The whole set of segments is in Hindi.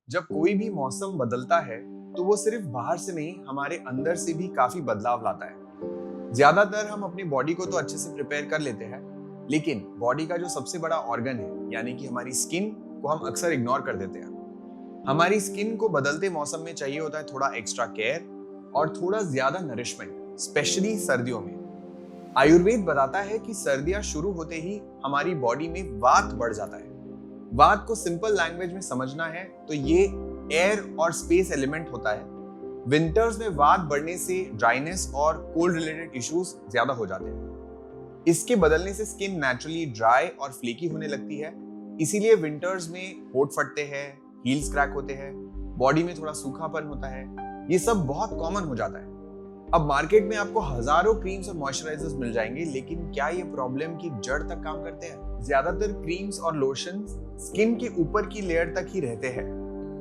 जब कोई भी मौसम बदलता है तो वो सिर्फ बाहर से नहीं हमारे अंदर से भी काफी बदलाव लाता है। ज्यादातर हम अपनी बॉडी को तो अच्छे से प्रिपेयर कर लेते हैं, लेकिन बॉडी का जो सबसे बड़ा ऑर्गन है यानी कि हमारी स्किन को हम अक्सर इग्नोर कर देते हैं। हमारी स्किन को बदलते मौसम में चाहिए होता है थोड़ा एक्स्ट्रा केयर और थोड़ा ज्यादा नरिशमेंट, स्पेशली सर्दियों में। आयुर्वेद बताता है कि सर्दियां शुरू होते ही हमारी बॉडी में वात बढ़ जाता है। वात को सिंपल लैंग्वेज में समझना है तो ये एयर और स्पेस एलिमेंट होता है। विंटर्स में वात बढ़ने से ड्राइनेस और कोल्ड रिलेटेड इश्यूज ज्यादा हो जाते हैं। इसके बदलने से स्किन नेचुरली ड्राई और फ्लेकी होने लगती है। इसीलिए विंटर्स में होंठ फटते हैं, हील्स क्रैक होते हैं, बॉडी में थोड़ा सूखापन होता है। ये सब बहुत कॉमन हो जाता है। अब मार्केट में आपको हजारों क्रीम्स और मॉइस्चराइजर्स मिल जाएंगे, लेकिन क्या ये प्रॉब्लम की जड़ तक काम करते हैं? ज्यादातर क्रीम्स और लोशंस स्किन के ऊपर की लेयर तक ही रहते हैं।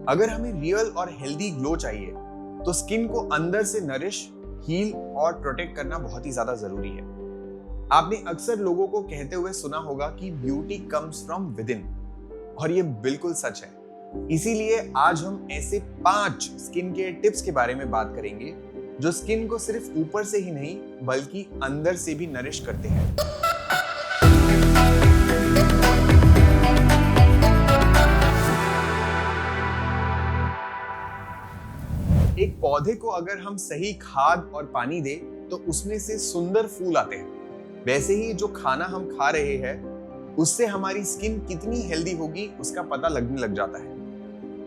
अगर हमें रियल और हेल्दी ग्लो चाहिए तो स्किन को अंदर से नरिश, हील और प्रोटेक्ट करना बहुत ही ज्यादा जरूरी है। आपने अक्सर लोगों को कहते हुए सुना होगा कि beauty comes from with in, और ये बिल्कुल सच है। इसीलिए आज हम ऐसे 5 स्किन केयर टिप्स के बारे में बात करेंगे जो स्किन को सिर्फ ऊपर से ही नहीं बल्कि अंदर से भी नरिश करते हैं। एक पौधे को अगर हम सही खाद और पानी दें तो उसमें से सुंदर फूल आते हैं। वैसे ही जो खाना हम खा रहे हैं उससे हमारी स्किन कितनी हेल्दी होगी उसका पता लगने लग जाता है।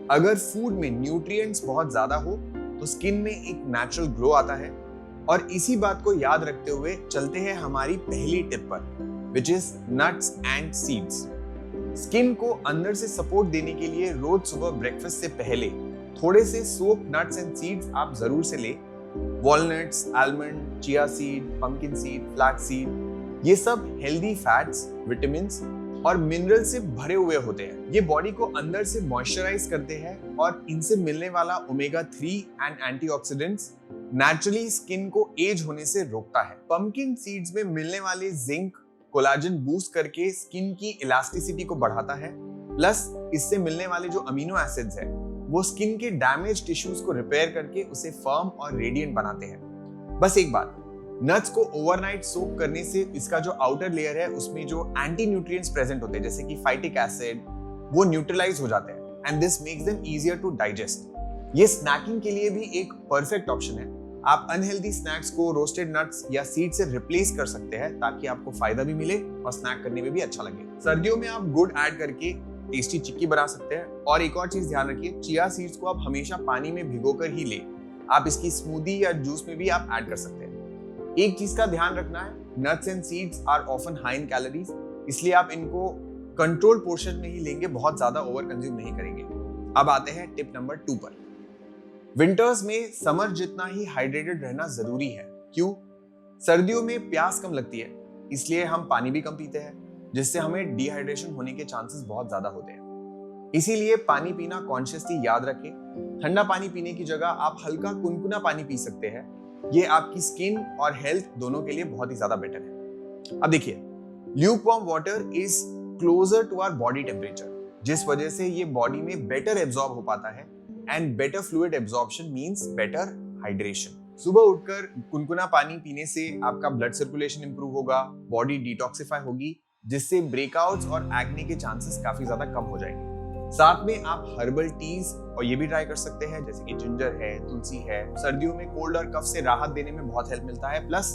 अगर फूड में न्यूट्रिएंट्स बहुत ज्यादा हो तो स्किन में एक नेचुरल ग्लो आता है। और इसी बात को याद रखते हुए चलते हैं हमारी पहली टिप पर, which is nuts and seeds. Skin को अंदर से सपोर्ट देने के लिए रोज सुबह ब्रेकफास्ट से पहले थोड़े से सोक्ड नट्स एंड सीड्स आप जरूर से ले। Walnuts, almond, chia seed, pumpkin seed, flax seed, ये सब हेल्दी फैट्स, विटामिन्स और मिनरल से भरे हुए होते हैं। ये बॉडी को अंदर से मॉइस्चराइज करते हैं और इनसे मिलने वाला omega 3 and antioxidants naturally skin को एज होने से रोकता है। पंपकिन सीड्स में मिलने वाले जिंक कोलाजन बूस्ट करके स्किन की इलास्टिसिटी को बढ़ाता है। प्लस इससे मिलने वाले जो अमीनो एसिड्स है वो स्किन के डैमेज टिश्यूज को रिपेयर करके उसे फर्म और रेडिएंट बनाते हैं। बस एक बात, नट्स को ओवरनाइट सोक करने से इसका जो आउटर लेयर है उसमें जो एंटी न्यूट्रिएंट्स प्रेजेंट होते हैं जैसे कि फाइटिक एसिड, वो न्यूट्रलाइज हो जाते हैं and this makes them easier to digest. ये स्नैकिंग के लिए भी एक परफेक्ट ऑप्शन है। आप अनहेल्दी स्नैक्स को रोस्टेड नट्स या सीड से रिप्लेस कर सकते हैं ताकि आपको फायदा भी मिले और स्नैक करने में भी अच्छा लगे। सर्दियों में आप गुड़ ऐड करके टेस्टी चिक्की बना सकते हैं। और एक और चीज ध्यान रखिए, चिया सीड्स को आप हमेशा पानी में भिगोकर ही ले। आप इसकी स्मूदी या जूस में भी आप ऐड कर सकते हैं। एक चीज का ध्यान रखना है, nuts and seeds are often high in calories, इसलिए आप इनको कंट्रोल पोर्शन में ही लेंगे, बहुत ज्यादा ओवर कंज्यूम नहीं करेंगे। अब आते हैं टिप नंबर 2 पर। विंटर्स में समर जितना ही हाइड्रेटेड रहना जरूरी है। क्यों? सर्दियों में प्यास कम लगती है, इसलिए हम पानी भी कम पीते हैं, जिससे हमें डिहाइड्रेशन होने के चांसेस बहुत ज्यादा होते हैं। इसीलिए पानी पीना कॉन्शियसली याद रखें। ठंडा पानी पीने की जगह आप हल्का कुनकुना पानी पी सकते हैं। ये आपकी स्किन और हेल्थ दोनों के लिए बहुत ही ज्यादा बेटर है। अब देखिए, lukewarm water is closer to our body temperature, जिस वजह से ये बॉडी में बेटर एब्जॉर्ब हो पाता है and better fluid absorption means better hydration. सुबह उठकर कुनकुना पानी पीने से आपका ब्लड सर्कुलेशन इंप्रूव होगा, बॉडी डिटॉक्सिफाई होगी, जिससे ब्रेकआउट्स और एक्ने के चांसेस काफी ज्यादा कम हो जाएंगे। साथ में आप हर्बल टीज और ये भी ट्राई कर सकते हैं जैसे कि जिंजर है, तुलसी है। सर्दियों में कोल्ड और कफ से राहत देने में बहुत हेल्प मिलता है, प्लस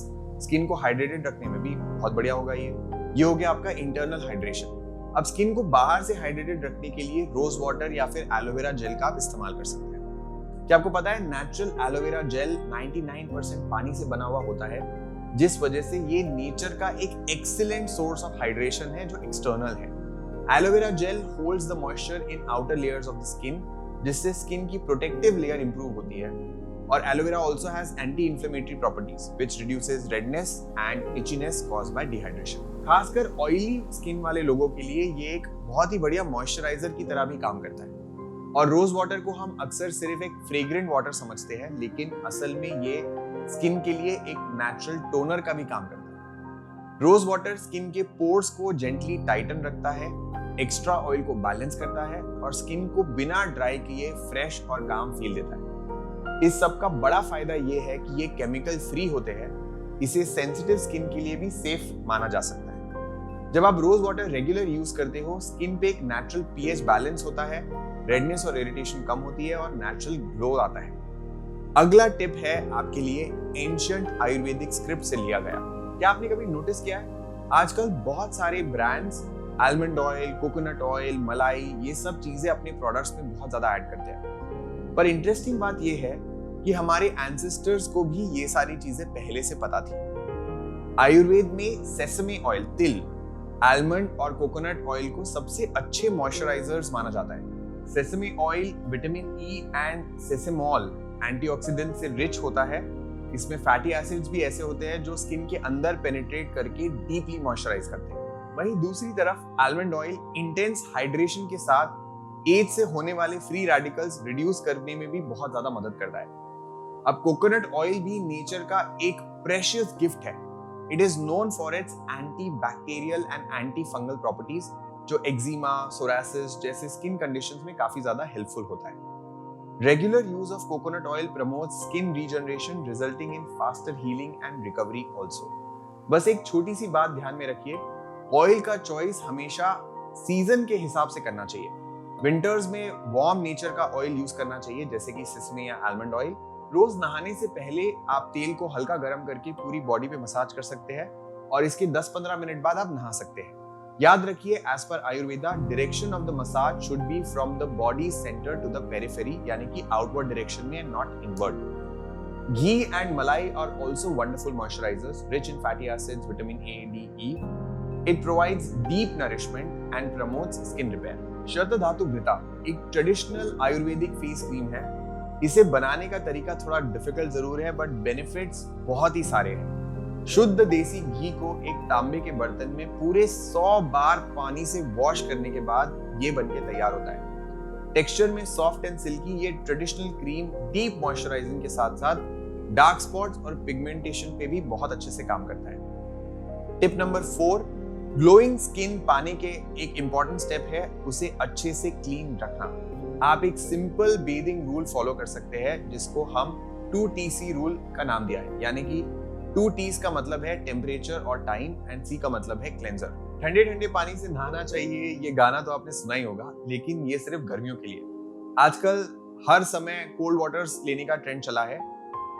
स्किन को हाइड्रेटेड रखने में भी बहुत बढ़िया होगा। ये हो गया आपका इंटरनल हाइड्रेशन। अब स्किन को बाहर से हाइड्रेटेड रखने के लिए रोज वाटर या फिर एलोवेरा जेल का आप इस्तेमाल कर सकते हैं। क्या आपको पता है नेचुरल एलोवेरा जेल 99% पानी से बना हुआ होता है, जिस वजह से ये नेचर का एक एक्सीलेंट सोर्स ऑफ हाइड्रेशन है जो एक्सटर्नल है। Aloe vera gel holds the moisture in outer layers of the skin, जिससे स्किन की प्रोटेक्टिव लेयर इंप्रूव होती है। और aloe vera also has anti inflammatory properties which reduces redness and itchiness caused by dehydration. खासकर ऑयली स्किन वाले लोगों के लिए ये एक बहुत ही बढ़िया मॉइस्चराइजर की तरह भी काम करता है। और रोज वाटर को हम अक्सर सिर्फ एक फ्रेग्रेंट वाटर समझते हैं, लेकिन असल में ये स्किन के लिए एक नेचुरल टोनर का भी काम करता है। रोज वाटर स्किन के पोर्स को जेंटली टाइटन रखता है एक्स्ट्रा ऑयल को बैलेंस करता है और स्किन को बिना ड्राई किए फ्रेश और काम फील देता है। इस सब का बड़ा फायदा ये है कि ये केमिकल फ्री होते हैं, इसे सेंसिटिव स्किन के लिए भी सेफ माना जा सकता है। जब आप रोज वाटर रेगुलर यूज करते हो, स्किन पे एक नेचुरल पीएच बैलेंस होता है, रेडनेस और इरिटेशन कम होती है और नेचुरल ग्लो आता है। अगला टिप है आपके लिए एंशिएंट आयुर्वेदिक स्क्रिप्ट से लिया गया। क्या आपने कभी नोटिस किया है आजकल बहुत सारे brands almond oil, coconut oil, मलाई, ये सब चीजें अपने प्रोडक्ट्स में बहुत ज्यादा ऐड करते हैं। पर इंटरेस्टिंग बात ये है कि हमारे एंसेस्टर्स को भी ये सारी चीजें पहले से पता थी। आयुर्वेद में सेसमे ऑयल, तिल, आलमंड और कोकोनट ऑयल को सबसे अच्छे मॉइस्चराइजर्स माना जाता है। Sesame oil vitamin E and sesamol antioxidant से रिच होता है। इसमें फैटी एसिड्स भी ऐसे होते हैं जो स्किन के अंदर पेनिट्रेट करके डीपली मॉइस्चराइज करते हैं। वहीं दूसरी तरफ आलमंड ऑयल इंटेंस हाइड्रेशन के साथ एज से होने वाले फ्री रेडिकल्स रिड्यूस करने में भी बहुत ज्यादा मदद करता है। अब कोकोनट ऑयल भी नेचर का एक प्रेशियस गिफ्ट है। It is known for its anti bacterial and anti fungal properties, जो एक्जिमा, सोरासिस जैसे स्किन कंडीशंस में काफी ज्यादा हेल्पफुल होता है। Regular use of coconut oil promotes skin regeneration, resulting in faster healing and recovery also. बस एक छोटी सी बात ध्यान में रखिए, ऑयल का चॉइस हमेशा सीजन के हिसाब से करना चाहिए। विंटर्स में वार्म नेचर का ऑयल यूज करना चाहिए, जैसे कि सिसमे या आलमंड ऑयल। रोज नहाने से पहले आप तेल को हल्का गर्म करके पूरी बॉडी पे मसाज कर सकते हैं और इसके 10-15 मिनट बाद आप नहा सकते हैं। याद रखिए, एज पर Ayurveda, direction of the massage should be from the body centre to the periphery, यानी कि आउटवर्ड डायरेक्शन में, not inward. Ghee and malai are also wonderful moisturisers rich in fatty acids, vitamin A, D, E. It provides deep nourishment and promotes skin repair. श्वेत धातु घृता एक ट्रेडिशनल आयुर्वेदिक फेस क्रीम है। इसे बनाने का तरीका थोड़ा डिफिकल्ट जरूर है, बट बेनिफिट्स बहुत ही सारे हैं। शुद्ध देसी घी को एक तांबे के बर्तन में पूरे 100 बार पानी से वॉश करने के बाद ये बनके तैयार होता है। टेक्सचर में सॉफ्ट एंड सिल्की, ये ट्रेडिशनल क्रीम डीप मॉइस्चराइजिंग के साथ साथ डार्क स्पॉट्स और पिगमेंटेशन पे भी बहुत अच्छे से काम करता है। टिप नंबर 4, ग्लोइंग स्किन पाने के एक इंपॉर्टेंट स्टेप है उसे अच्छे से क्लीन रखना। आप एक सिंपल बेदिंग रूल फॉलो कर सकते हैं, जिसको हम 2TC रूल का नाम दिया है, यानी कि 2 T's का मतलब है टेम्परेचर और टाइम एंड C का मतलब है क्लेंजर। ठंडे ठंडे पानी से नहाना चाहिए, ये गाना तो आपने सुना ही होगा, लेकिन ये सिर्फ गर्मियों के लिए। आजकल हर समय कोल्ड वाटर्स लेने का ट्रेंड चला है।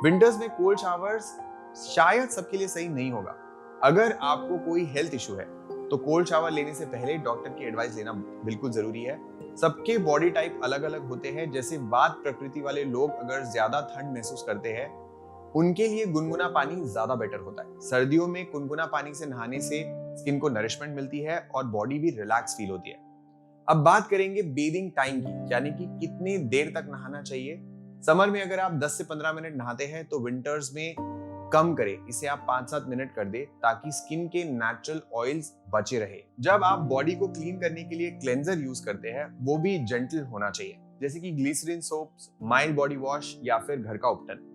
विंटर्स में कोल्ड शावर्स शायद सबके लिए सही नहीं होगा। अगर आपको कोई हेल्थ इशू है तो कोल्ड शावर लेने से पहले डॉक्टर की एडवाइस लेना बिल्कुल जरूरी है। सबके बॉडी टाइप अलग अलग होते हैं। जैसे वात प्रकृति वाले लोग अगर ज्यादा ठंड महसूस करते हैं, उनके लिए गुनगुना पानी ज्यादा बेटर होता है। सर्दियों में गुनगुना पानी से नहाने से स्किन को नरिशमेंट मिलती है और बॉडी भी रिलैक्स फील होती है। अब बात करेंगे बेदिंग टाइम की, यानी कि कितनी देर तक नहाना चाहिए। समर में अगर आप 10 से 15 मिनट नहाते हैं तो विंटर्स में कम करें, इसे आप 5-7 मिनट कर दे, ताकि स्किन के नेचुरल ऑयल्स बचे रहे। जब आप बॉडी को क्लीन करने के लिए क्लेंजर यूज करते हैं, वो भी जेंटल होना चाहिए, जैसे कि glycerine soaps, mild body wash या फिर घर का उपटन।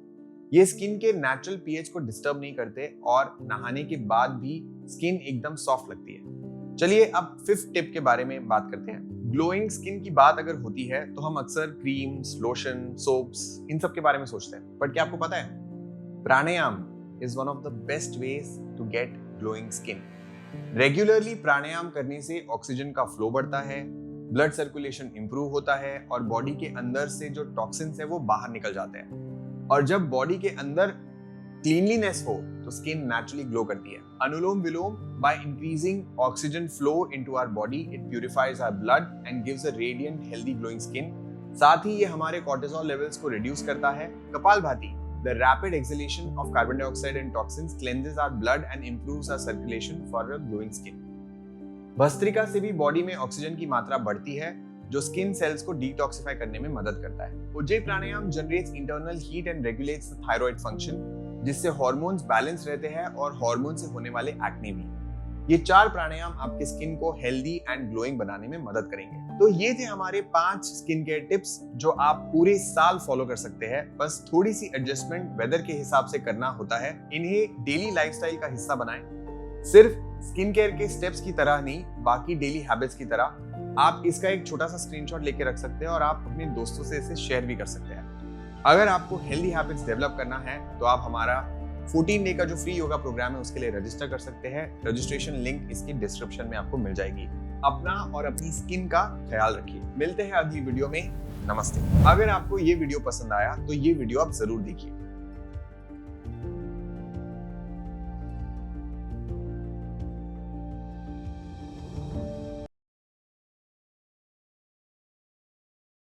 ये स्किन के नेचुरल पीएच को डिस्टर्ब नहीं करते और नहाने के बाद भी स्किन एकदम सॉफ्ट लगती है। चलिए अब 5th टिप के बारे में बात करते हैं। ग्लोइंग स्किन की बात अगर होती है तो हम अक्सर क्रीम्स, लोशन, सोप्स, इन सब के बारे में सोचते हैं, बट क्या आपको पता है pranayama is one of the best ways to get glowing skin. Regularly pranayama करने से ऑक्सीजन का फ्लो बढ़ता है, ब्लड सर्कुलेशन इंप्रूव होता है और बॉडी के अंदर से जो टॉक्सिन्स है वो बाहर निकल जाते हैं। और जब बॉडी के अंदर क्लीनलीनेस हो तो स्किन नेचुरली ग्लो करती है। Anulom Vilom, by increasing oxygen flow into our body, it purifies our blood and gives a radiant healthy glowing skin. साथ ही ये हमारे कॉर्टिसोल लेवल्स को रिड्यूस करता है। Kapalbhati, the rapid exhalation of carbon dioxide and toxins cleanses our blood and improves our circulation for a glowing skin. Bhastrika से भी बॉडी में ऑक्सीजन की मात्रा बढ़ती है, जो स्किन सेल्स को डिटॉक्सिफाई करने में मदद करता है। Ujjayi pranayama generates internal heat and regulates the thyroid function, जिससे हार्मोन्स बैलेंस रहते हैं और हार्मोन से होने वाले एक्ने भी। ये 4 प्राणायाम आपके स्किन को हेल्दी एंड ग्लोइंग बनाने में मदद करेंगे। तो ये थे हमारे 5 स्किन केयर टिप्स जो आप पूरे साल फॉलो कर सकते हैं। बस थोड़ी सी एडजस्टमेंट वेदर के हिसाब से करना होता है। इन्हें डेली लाइफस्टाइल का हिस्सा बनाएं। सिर्फ स्किन केयर के स्टेप्स की तरह नहीं, बाकी डेली हैबिट्स की तरह आप इसका एक छोटा सा स्क्रीनशॉट लेके रख सकते हैं और आप अपने दोस्तों से इसे शेयर भी कर सकते हैं। अगर आपको हेल्दी हैबिट्स डेवलप करना है तो आप हमारा 14 डे का जो फ्री योगा प्रोग्राम है उसके लिए रजिस्टर कर सकते हैं। रजिस्ट्रेशन लिंक इसकी डिस्क्रिप्शन में आपको मिल जाएगी। अपना और अपनी स्किन का ख्याल रखिए। मिलते हैं अगली वीडियो में। नमस्ते। अगर आपको ये वीडियो पसंद आया तो ये वीडियो आप जरूर देखिए।